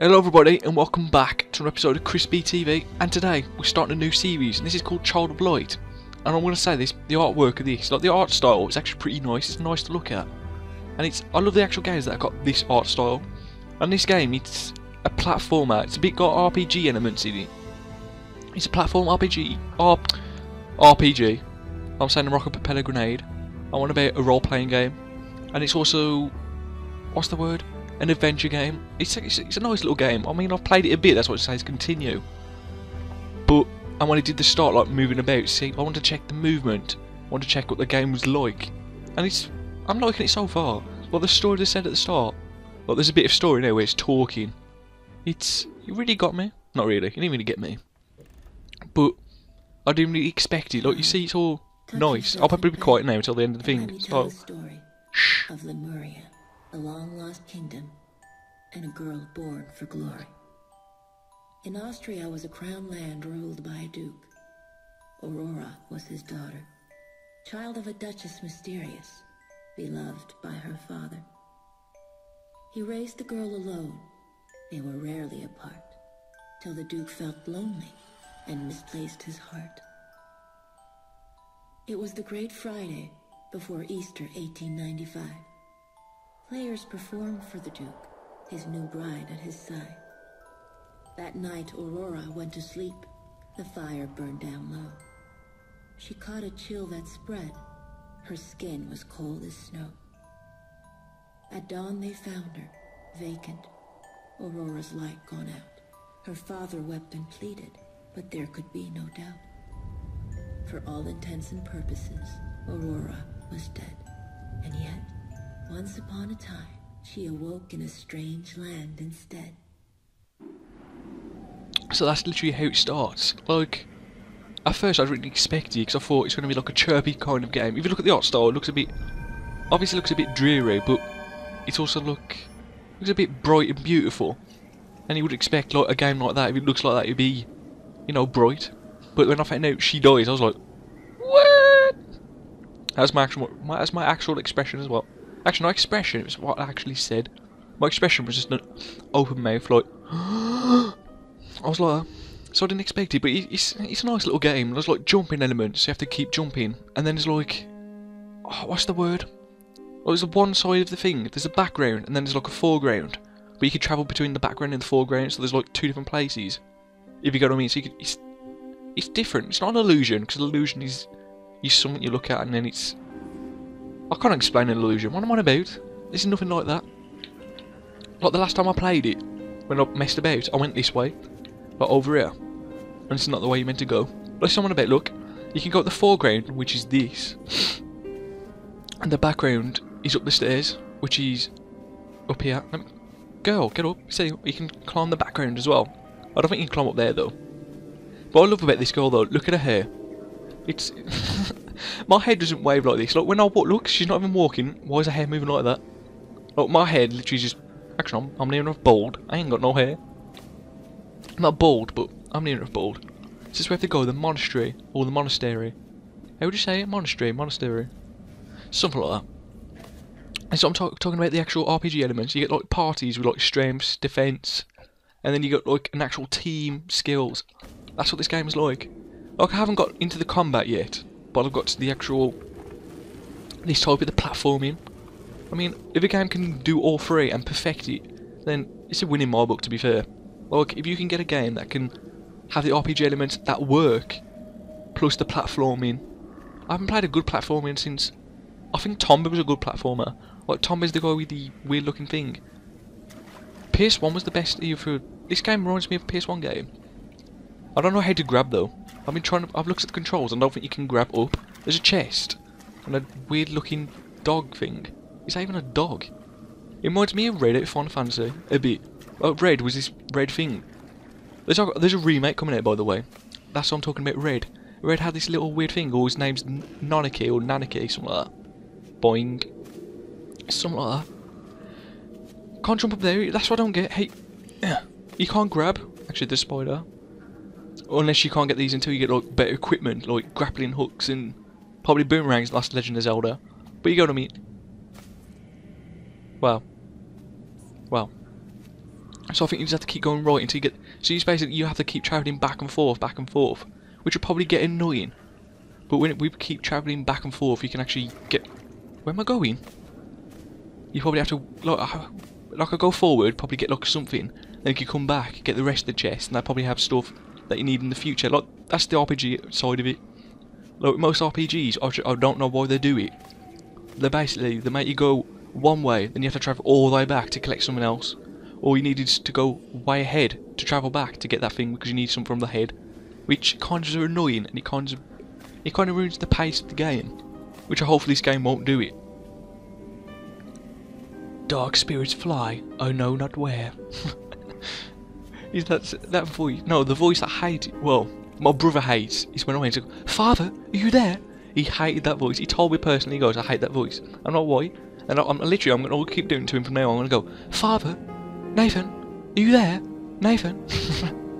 Hello everybody and welcome back to an episode of Chris B TV, and today we're starting a new series and this is called Child of Light. And I'm going to say this, the artwork of this, like the art style, is actually pretty nice. It's nice to look at, and I love the actual games that have got this art style. And this game, it's a platformer. It's a bit got RPG elements in it. It's a platform RPG. RPG. I'm saying a rocket propeller grenade. I want to be a role-playing game, and it's also, what's the word? An adventure game. It's a nice little game. I mean, I've played it a bit. That's what it says. Continue. But and when I did the start, like moving about, see, I want to check the movement. I want to check what the game was like, and I'm liking it so far. Like the story they said at the start. Like there's a bit of story now where it's talking. It really got me. Not really. It didn't really get me. But I didn't really expect it. Like you see, it's all nice. I'll probably be quiet now until the end of the thing. So shh. Of Lemuria, a long-lost kingdom, and a girl born for glory. In Austria was a crown land ruled by a duke. Aurora was his daughter, child of a duchess mysterious, beloved by her father. He raised the girl alone. They were rarely apart, till the duke felt lonely and misplaced his heart. It was the Great Friday before Easter 1895. Players performed for the Duke, his new bride at his side. That night, Aurora went to sleep. The fire burned down low. She caught a chill that spread. Her skin was cold as snow. At dawn they found her, vacant, Aurora's light gone out. Her father wept and pleaded, but there could be no doubt. For all intents and purposes, Aurora was dead. And yet, once upon a time, she awoke in a strange land instead. So that's literally how it starts. Like, at first I didn't expect it because I thought it's going to be like a chirpy kind of game. If you look at the art style, it looks a bit, obviously looks a bit dreary, but it also looks a bit bright and beautiful. And you would expect like a game like that, if it looks like that, it'd be, you know, bright. But when I found out she dies, I was like, what? That's my actual expression as well. Actually, no expression, it was what I actually said. My expression was just an open mouth, like, I was like, so I didn't expect it, but it's a nice little game. There's like jumping elements, you have to keep jumping, and then there's like, oh, what's the word? Well, there's one side of the thing, there's a background, and then there's like a foreground, but you can travel between the background and the foreground, so there's like two different places, if you get what I mean. So it's different, it's not an illusion, because an illusion is something you look at and then it's, I can't explain an illusion. What am I on about? This is nothing like that. Like the last time I played it, when I messed about, I went this way, like over here, and it's not the way you meant to go. Like someone about, look, you can go at the foreground, which is this, and the background is up the stairs, which is up here. Girl, get up. See, you can climb the background as well. I don't think you can climb up there though. But what I love about this girl though, look at her hair. It's my head doesn't wave like this. Like when I walk, look, she's not even walking. Why is her hair moving like that? Like my head literally just. Actually, I'm near enough bald. I ain't got no hair. I'm not bald, but I'm near enough bald. This is where we have to go, the monastery or the monastery. How would you say it? Monastery. Something like that. And so I'm talking about the actual RPG elements. You get like parties with like strengths, defense, and then you got like an actual team skills. That's what this game is like. Like I haven't got into the combat yet, but I've got to the actual, this type of the platforming. I mean, if a game can do all three and perfect it, then it's a win in my book, to be fair. Like, if you can get a game that can have the RPG elements that work, plus the platforming. I haven't played a good platforming since, I think Tomb was a good platformer. Like, Tomb is the guy with the weird looking thing. PS1 was the best for, this game reminds me of a PS1 game. I don't know how to grab though. I've looked at the controls and I don't think you can grab up. There's a chest and a weird looking dog thing. Is that even a dog? It reminds me of Red out of Final Fantasy a bit. Oh, Red was this red thing. There's a remake coming out, by the way. That's what I'm talking about. Red had this little weird thing. Or his name's Nanaki or Nanaki, something like that. Boing, something like that. Can't jump up there. That's what I don't get. Hey, you can't grab. Actually, the spider. Unless you can't get these until you get like better equipment, like grappling hooks and probably boomerangs. Last Legend of Zelda. But you get what I mean. Wow. So I think you just have to keep going right until you get... So you basically, you have to keep travelling back and forth, which will probably get annoying. But when we keep travelling back and forth, you can actually get... Where am I going? You probably have to, like I go forward, probably get like something, then you can come back, get the rest of the chest, and they probably have stuff that you need in the future. Like, that's the RPG side of it. Like, most RPGs, I don't know why they do it. They make you go one way, then you have to travel all the way back to collect something else. Or you needed to go way ahead to travel back to get that thing because you need something from the head. Which kind of are annoying, and it kind of ruins the pace of the game. Which hopefully this game won't do it. Dark spirits fly, I know not where. Is that voice? No, the voice I hate. Well, my brother hates. Is when I went to go, Father, are you there? He hated that voice. He told me personally, he goes, I hate that voice. I'm not why. And I'm going to keep doing it to him from now on. I'm going to go, Father, Nathan, are you there? Nathan?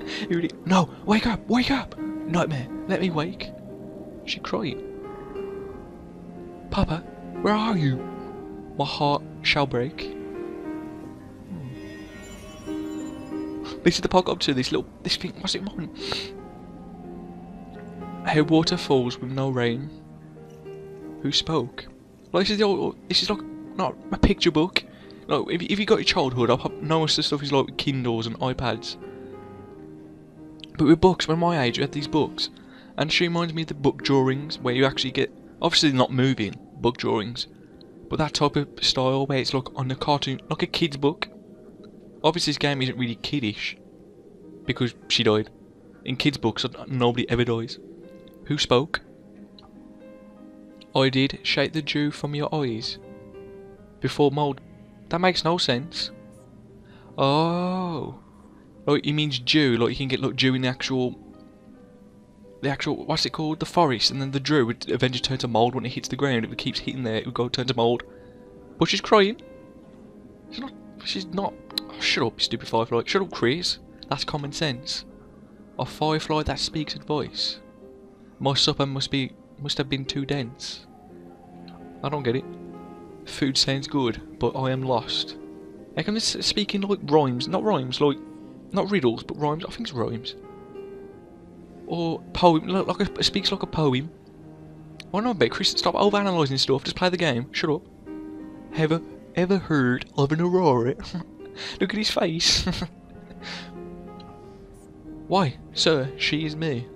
He really, no, wake up, nightmare, let me wake. She cried. Papa, where are you? My heart shall break. This is the part up to this thing. What's it on? How water falls with no rain. Who spoke? Like, this is like not a picture book. Like, if you got your childhood, most of the stuff is like with Kindles and iPads. But with books, when my age, you had these books, and she reminds me of the book drawings where you actually get, obviously not moving book drawings, but that type of style where it's like on the cartoon, like a kid's book. Obviously this game isn't really kiddish, because she died. In kids' books, nobody ever dies. Who spoke? I did shake the dew from your eyes. Before mould. That makes no sense. Oh. Like, it means dew, like you can get like dew in the actual, what's it called? The forest, and then the dew would eventually turn to mould when it hits the ground. If it keeps hitting there, it would go turn to mould. But she's crying. She's not. Oh, shut up, stupid firefly. Shut up, Chris. That's common sense. A firefly that speaks advice. My supper must have been too dense. I don't get it. Food sounds good, but I am lost. How come this speaking like rhymes? Not rhymes, like not riddles, but rhymes. I think it's rhymes. Or poem. Like it speaks like a poem. Why not, bet Chris? Stop overanalyzing stuff. Just play the game. Shut up. Ever heard of an Aurora? Look at his face. Why, sir, she is me.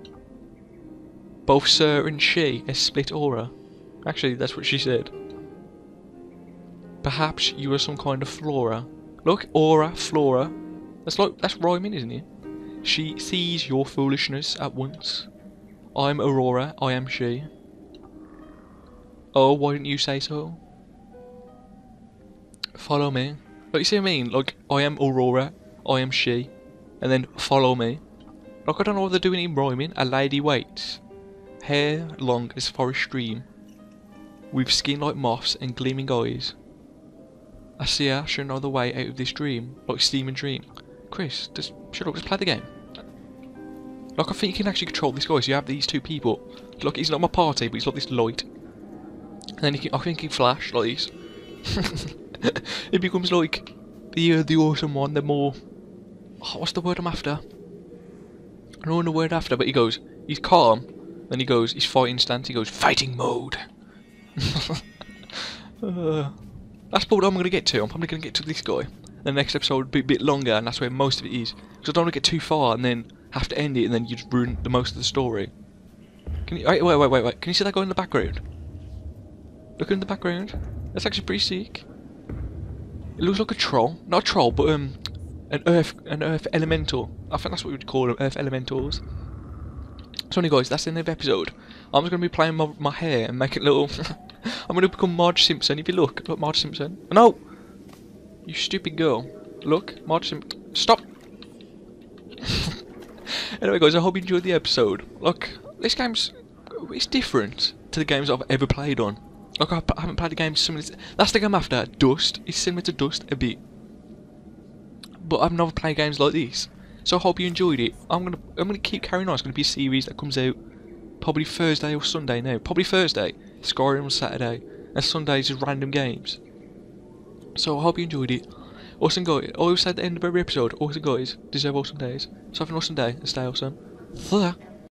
Both sir and she a split aura. Actually, that's what she said. Perhaps you are some kind of flora. Look, aura, flora. That's rhyming, isn't it? She sees your foolishness at once. I'm Aurora, I am she. Oh, why didn't you say so? Follow me. Like, you see what I mean? Like, I am Aurora, I am she. And then, follow me. Like, I don't know what they're doing in rhyming. A lady waits. Hair long as forest stream. With skin like moths and gleaming eyes. I see her, she'll know the way out of this dream. Like steam and dream. Chris, just shut up, just play the game. Like, I think you can actually control this guy, so you have these two people. Like, he's not my party, but he's like this light. And then I think he can flash like this. It becomes like the awesome one, the more... Oh, what's the word I'm after? I don't know the word after, but he goes, he's calm, then he goes, he's fighting stance, he goes, fighting mode. That's what I'm going to get to. I'm probably going to get to this guy. The next episode will be a bit longer, and that's where most of it is. Because I don't want to get too far and then have to end it, and then you just ruin the most of the story. Can you, wait. Can you see that guy in the background? Look in the background. That's actually pretty sick. It looks like a troll. Not a troll, but an earth elemental. I think that's what we would call them, earth elementals. So anyway guys, that's the end of the episode. I'm just going to be playing my hair and making little... I'm going to become Marge Simpson. If you look Marge Simpson. No! You stupid girl. Look, Marge Simpson. Stop! Anyway guys, I hope you enjoyed the episode. Look, this game's... It's different to the games I've ever played on. Like, I haven't played a game similar to... That's the game after. Dust. It's similar to Dust a bit. But I've never played games like this. So I hope you enjoyed it. I'm gonna keep carrying on. It's gonna be a series that comes out probably Thursday or Sunday now. Probably Thursday. Skyrim on Saturday. And Sundays is random games. So I hope you enjoyed it. Awesome guys. I always say at the end of every episode, awesome guys deserve awesome days. So have an awesome day and stay awesome.